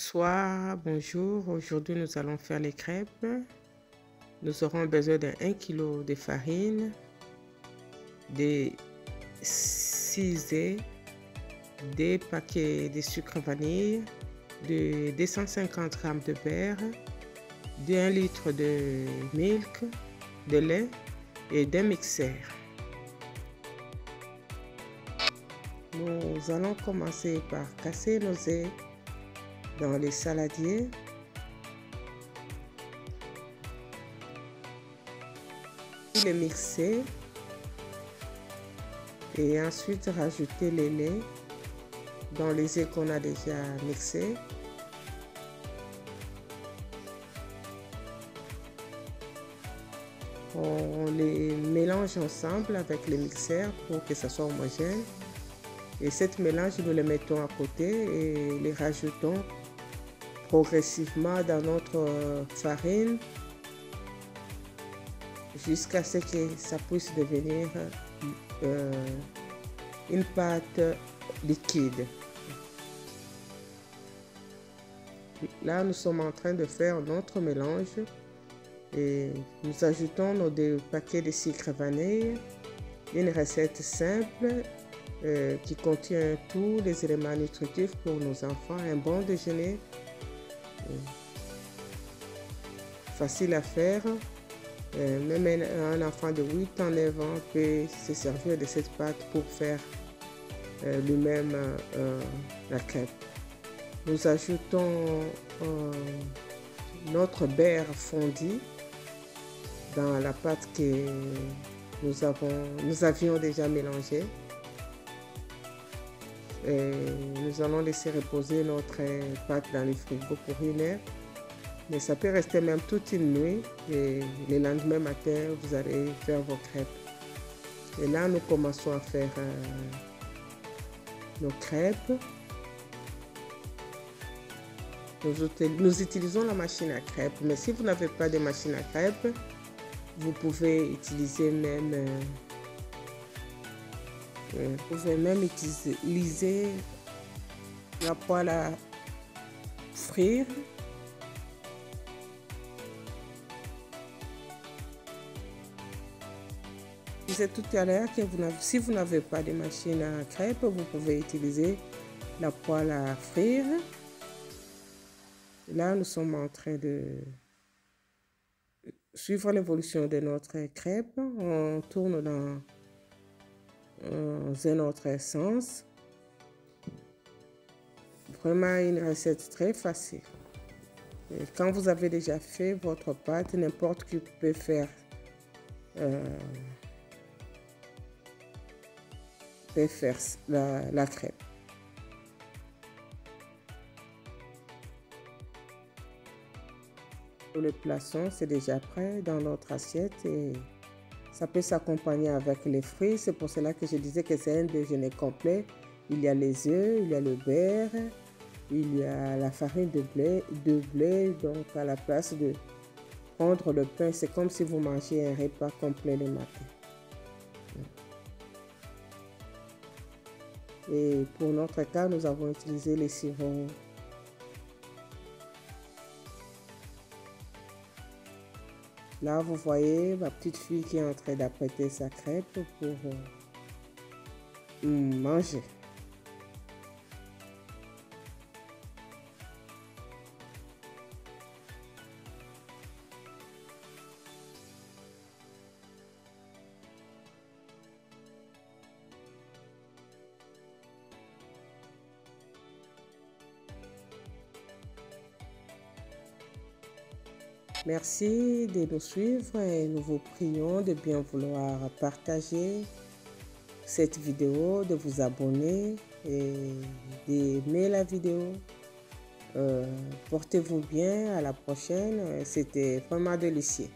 Bonsoir, bonjour. Aujourd'hui, nous allons faire les crêpes. Nous aurons besoin de 1 kg de farine, de 6 œufs, 2 paquets de sucre vanille, de 250 g de beurre, de 1 litre de milk, de lait et d'un mixeur. Nous allons commencer par casser nos œufs dans les saladiers. Les mixer et ensuite rajouter le lait dans les œufs qu'on a déjà mixés. On les mélange ensemble avec le mixeur pour que ça soit homogène. Et cette mélange, nous le mettons à côté et les rajoutons progressivement dans notre farine jusqu'à ce que ça puisse devenir une pâte liquide. Là, nous sommes en train de faire notre mélange et nous ajoutons nos 2 paquets de sucre vanille, une recette simple qui contient tous les éléments nutritifs pour nos enfants, un bon déjeuner facile à faire. Même un enfant de 8 ans, 9 ans peut se servir de cette pâte pour faire lui-même la crêpe. Nous ajoutons notre beurre fondu dans la pâte que nous avions déjà mélangée. Et nous allons laisser reposer notre pâte dans le frigo pour 1 heure. Mais ça peut rester même toute une nuit et le lendemain matin, vous allez faire vos crêpes. Et là, nous commençons à faire nos crêpes. Nous utilisons la machine à crêpes, mais si vous n'avez pas de machine à crêpes, vous pouvez utiliser même utiliser la poêle à frire. Je disais tout à l'heure que si vous n'avez pas de machine à crêpes, vous pouvez utiliser la poêle à frire. Là, nous sommes en train de suivre l'évolution de notre crêpe. On tourne dans un autre sens. Vraiment une recette très facile. Et quand vous avez déjà fait votre pâte, n'importe qui peut faire la crêpe. Le poisson, c'est déjà prêt dans notre assiette et ça peut s'accompagner avec les fruits. C'est pour cela que je disais que c'est un déjeuner complet. Il y a les œufs, il y a le beurre, il y a la farine de blé. Donc à la place de prendre le pain, c'est comme si vous mangez un repas complet le matin. Et pour notre cas, nous avons utilisé les sirops. Là, vous voyez ma petite fille qui est en train d'apprêter sa crêpe pour manger. Merci de nous suivre et nous vous prions de bien vouloir partager cette vidéo, de vous abonner et d'aimer la vidéo. Portez-vous bien, à la prochaine, c'était vraiment délicieux.